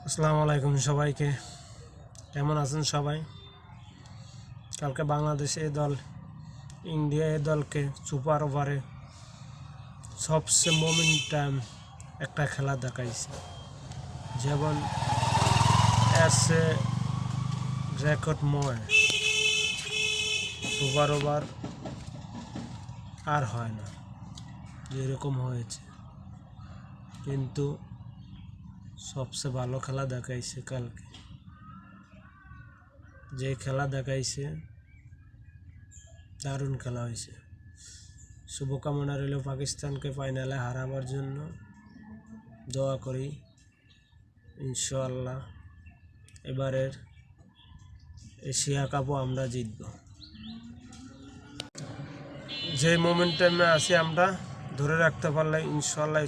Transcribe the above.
আসসালামু আলাইকুম সবাইকে। কেমন আছেন সবাই? কালকে বাংলাদেশ এই দল ইন্ডিয়া এই দলকে সুপার ওভারে সবচেয়ে মোমেন্টাম একটা খেলা দেখাইছে, যেমন এসে রেকর্ডময় সুপার ওভার আর হয় না, যেরকম হয়েছে। কিন্তু সবচেয়ে ভালো খেলা দেখাইছে কালকে, যে খেলা দেখাইছে দারুণ খেলা হয়েছে। শুভকামনা রইল পাকিস্তানকে ফাইনালে হারাবার জন্য। দোয়া করি ইনশাআল্লাহ এবারের এশিয়া কাপও আমরা জিতব। যে মোমেন্টামে আছি আমরা ধরে রাখতে পারলে ইনশাআল্লাহ